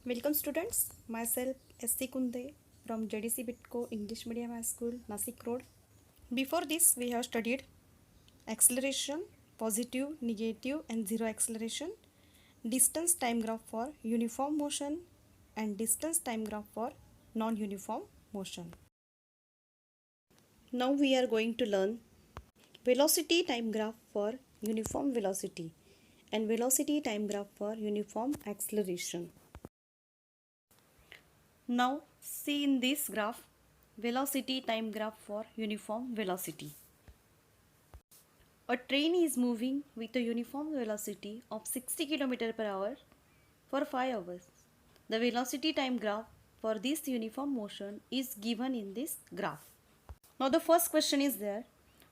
Welcome students, myself S.C. Kunde from JDC Bitco English Medium High School, Nasik Road. Before this we have studied acceleration, positive, negative and zero acceleration, distance time graph for uniform motion and distance time graph for non-uniform motion. Now we are going to learn velocity time graph for uniform velocity and velocity time graph for uniform acceleration. Now see in this graph velocity time graph for uniform velocity. A train is moving with a uniform velocity of 60 km per hour for 5 hours. The velocity time graph for this uniform motion is given in this graph. Now the first question is there.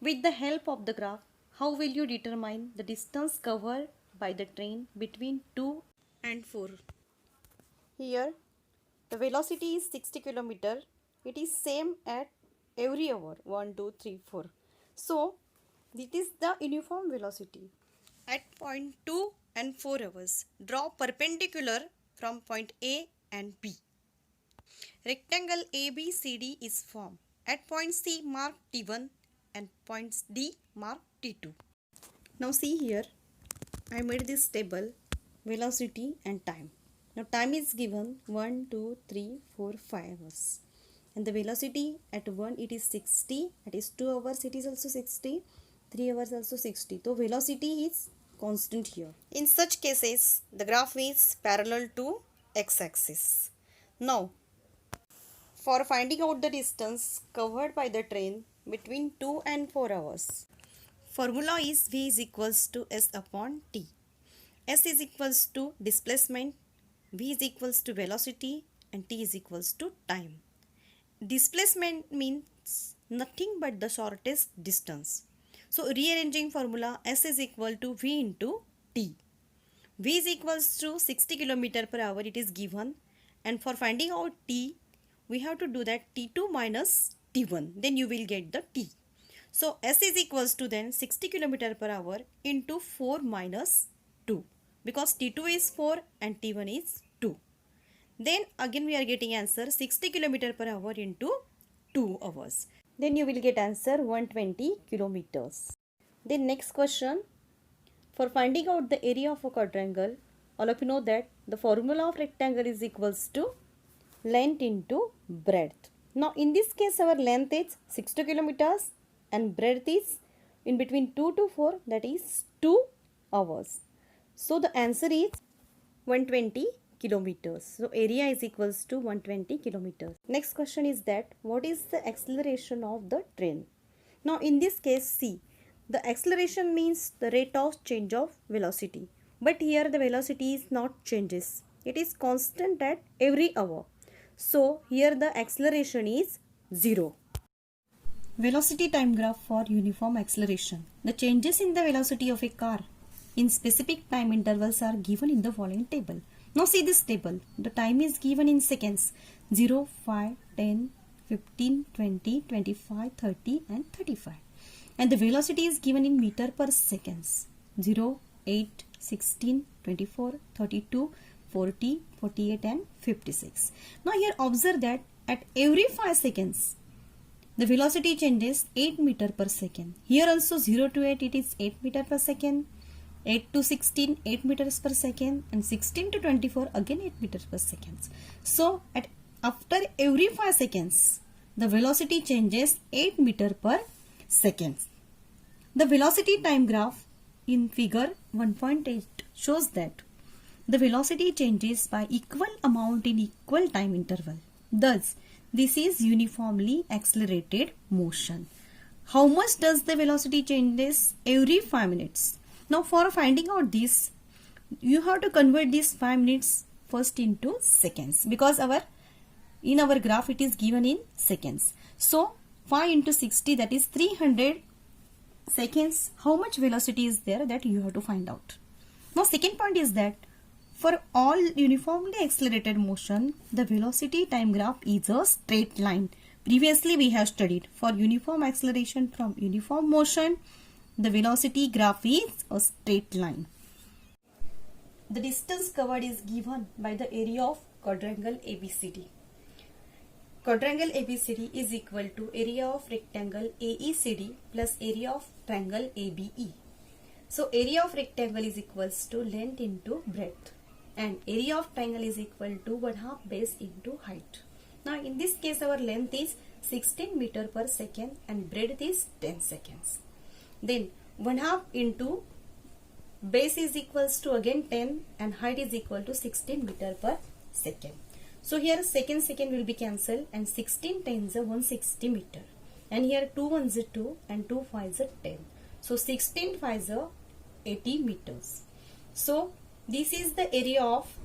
With the help of the graph, how will you determine the distance covered by the train between 2 and 4? Here the velocity is 60 km. It is same at every hour 1, 2, 3, 4. So this is the uniform velocity. At point 2 and 4 hours, draw perpendicular from point A and B. Rectangle ABCD is formed. At point C mark T1 and points D mark T2. Now see here, I made this table velocity and time. Now time is given 1, 2, 3, 4, 5 hours. And the velocity at 1 it is 60, that is 2 hours it is also 60, 3 hours also 60. So velocity is constant here. In such cases, the graph is parallel to x-axis. Now, for finding out the distance covered by the train between 2 and 4 hours, formula is V is equals to S upon T. S is equals to displacement, V is equals to velocity and T is equals to time. Displacement means nothing but the shortest distance. So rearranging formula, S is equal to V into T. V is equals to 60 km per hour, it is given, and for finding out T we have to do that T2 minus T1, then you will get the T. So S is equals to then 60 km per hour into 4 minus 2, because T2 is 4 and T1 is 2. Then again we are getting answer 60 km per hour into 2 hours. Then you will get answer 120 kilometers. Then next question, for finding out the area of a quadrangle, all of you know that the formula of rectangle is equals to length into breadth. Now in this case our length is 60 kilometers and breadth is in between 2 to 4, that is 2 hours. So the answer is 120 kilometers. So area is equals to 120 kilometers. Next question is that what is the acceleration of the train? Now in this case see, the acceleration means the rate of change of velocity. But here the velocity is not changes. It is constant at every hour. So here the acceleration is 0. Velocity time graph for uniform acceleration. The changes in the velocity of a car in specific time intervals are given in the following table. Now see this table. The time is given in seconds 0, 5, 10, 15, 20, 25, 30 and 35. And the velocity is given in meter per seconds 0, 8, 16, 24, 32, 40, 48 and 56. Now here observe that at every 5 seconds the velocity changes 8 meter per second. Here also 0 to 8 it is 8 meter per second. 8 to 16 8 meters per second and 16 to 24 again 8 meters per second. So after every 5 seconds the velocity changes 8 meter per second. The velocity time graph in figure 1.8 shows that the velocity changes by equal amount in equal time interval. Thus this is uniformly accelerated motion. How much does the velocity changes? Every 5 minutes. Now for finding out this, you have to convert these 5 minutes first into seconds, because in our graph it is given in seconds. So 5 into 60, that is 300 seconds. How much velocity is there, that you have to find out. Now second point is that for all uniformly accelerated motion, the velocity time graph is a straight line. Previously we have studied for uniform acceleration from uniform motion, the velocity graph is a straight line. The distance covered is given by the area of quadrangle ABCD. Quadrangle ABCD is equal to area of rectangle AECD plus area of triangle ABE. So area of rectangle is equals to length into breadth, and area of triangle is equal to 1/2 base into height. Now in this case our length is 16 meter per second and breadth is 10 seconds. Then 1/2 into base is equals to again 10 and height is equal to 16 meter per second. So here second will be cancelled and 16 times 160 meter, and here 2 ones are 2 and 2 5s are 10. So 16 5s are 80 meters. So this is the area of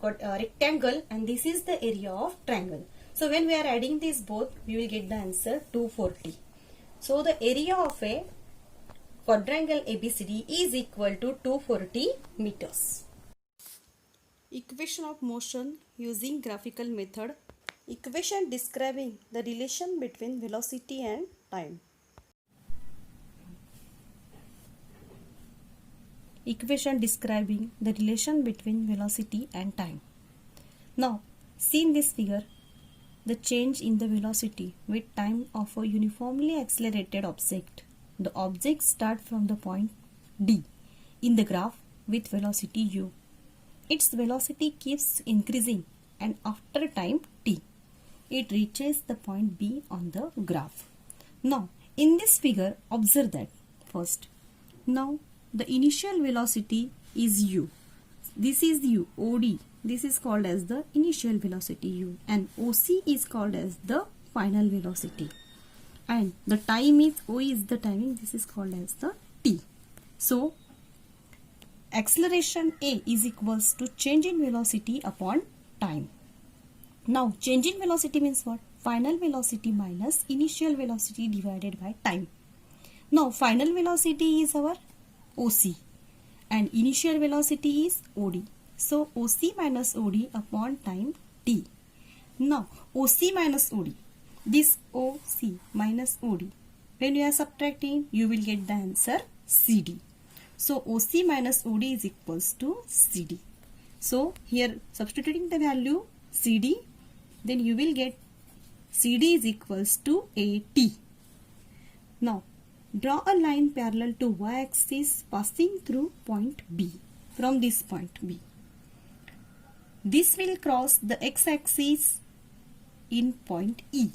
rectangle and this is the area of triangle. So when we are adding these both, we will get the answer 240. So the area of a quadrangle ABCD is equal to 240 meters. Equation of motion using graphical method. Equation describing the relation between velocity and time. Equation describing the relation between velocity and time. Now, see in this figure the change in the velocity with time of a uniformly accelerated object. The object starts from the point D in the graph with velocity u. Its velocity keeps increasing and after time t, it reaches the point B on the graph. Now, in this figure, observe that first. Now, the initial velocity is u. This is u, OD. This is called as the initial velocity u, and OC is called as the final velocity. And the time is, O is the timing, this is called as the t. So, acceleration A is equals to change in velocity upon time. Now, change in velocity means what? Final velocity minus initial velocity divided by time. Now, final velocity is our OC and initial velocity is OD. So, OC minus OD upon time t. Now, OC minus OD. This OC minus OD. When you are subtracting, you will get the answer CD. So, OC minus OD is equals to CD. So, here substituting the value CD, then you will get CD is equals to AT. Now, draw a line parallel to y-axis passing through point B from this point B. This will cross the x-axis in point E.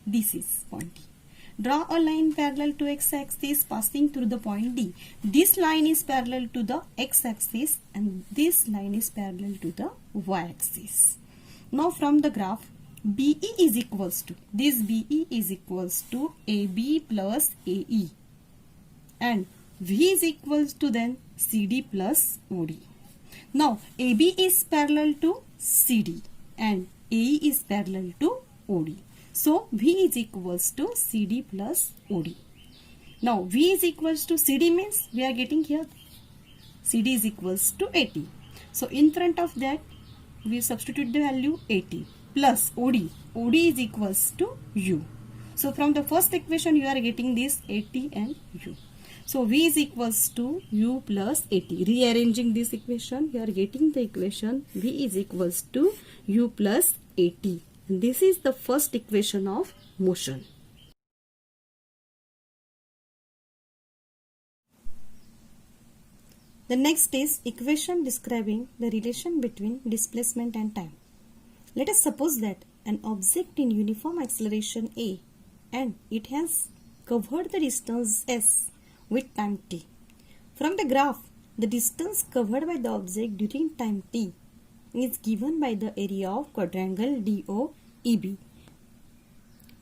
This is point E. Draw a line parallel to x-axis passing through the point D. This line is parallel to the x-axis and this line is parallel to the y-axis. Now from the graph, BE is equals to, this BE is equals to AB plus AE, and V is equals to then CD plus OD. Now AB is parallel to CD and AE is parallel to OD. So V is equals to CD plus OD. Now V is equals to CD means we are getting here CD is equals to 80. So in front of that we substitute the value 80 plus OD. OD is equals to U. So from the first equation you are getting this 80 and U. So V is equals to U plus 80. Rearranging this equation, you are getting the equation V is equals to U plus 80. This is the first equation of motion. The next is equation describing the relation between displacement and time. Let us suppose that an object in uniform acceleration A and it has covered the distance s with time t. From the graph, the distance covered by the object during time t is given by the area of quadrangle DOEB.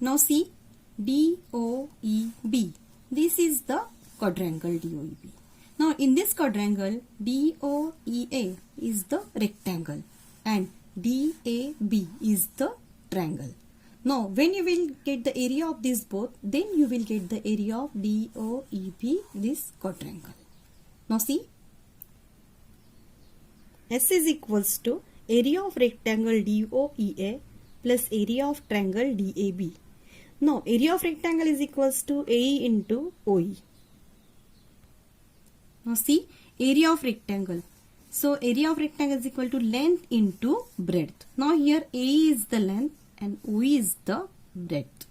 Now see DOEB. This is the quadrangle DOEB. Now in this quadrangle, DOEA is the rectangle and DAB is the triangle. Now when you will get the area of these both, then you will get the area of DOEB, this quadrangle. Now see, S is equals to area of rectangle DOEA plus area of triangle DAB. Now area of rectangle is equals to AE into OE. Now see, area of rectangle. So area of rectangle is equal to length into breadth. Now here A is the length and OE is the breadth.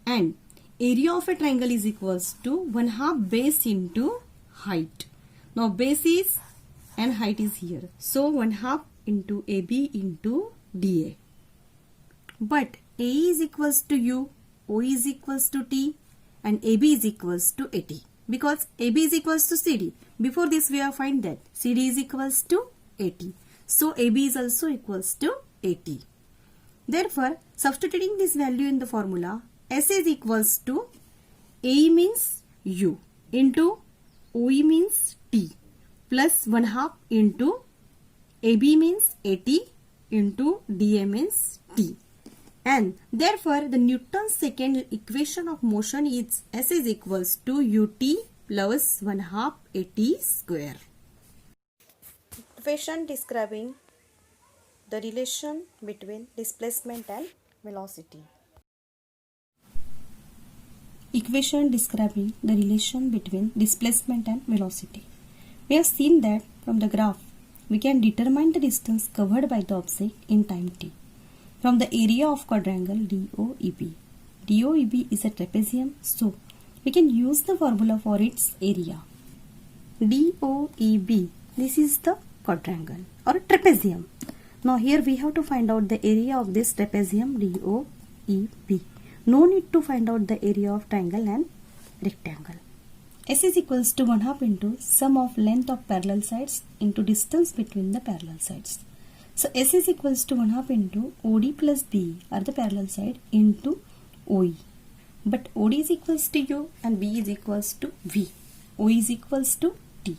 And area of a triangle is equals to 1/2 base into height. Now base is and height is here. So 1/2 into AB into DA. But A is equals to U, O is equals to T and AB is equals to AT. Because AB is equals to CD. Before this we have find that CD is equals to AT. So AB is also equals to AT. Therefore, substituting this value in the formula, S is equals to AE means U into OE means T plus 1/2 into AB means AT into DA means T. And therefore, the Newton's second equation of motion is S is equals to UT plus 1/2 AT square. Equation describing the relation between displacement and velocity. Equation describing the relation between displacement and velocity. We have seen that from the graph, we can determine the distance covered by the object in time t from the area of quadrangle DOEB. DOEB is a trapezium, so we can use the formula for its area. DOEB, this is the quadrangle or trapezium. Now here we have to find out the area of this trapezium DOEB. No need to find out the area of triangle and rectangle. S is equals to 1/2 into sum of length of parallel sides into distance between the parallel sides. So S is equals to 1/2 into OD plus B are the parallel side into OE. But OD is equals to U and B is equals to V. OE is equals to T.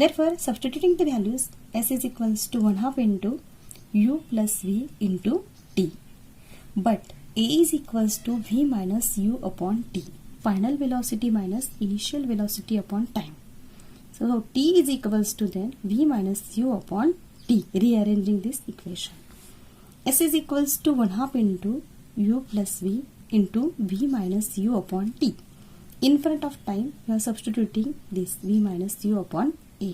Therefore, substituting the values, S is equals to 1/2 into U plus V into T. But A is equals to V minus U upon T. Final velocity minus initial velocity upon time. So T is equals to then V minus U upon T, rearranging this equation. S is equals to 1/2 into U plus V into V minus U upon T. In front of time, we are substituting this V minus U upon A.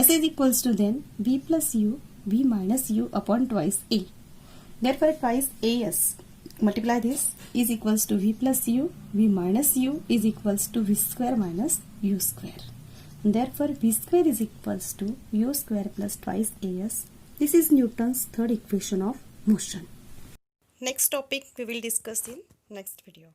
S is equals to then V plus U, V minus U upon twice A. Therefore, twice AS. Multiply this is equals to V plus U, V minus U is equals to V square minus U square. Therefore, V square is equals to U square plus twice AS. This is Newton's third equation of motion. Next topic we will discuss in next video.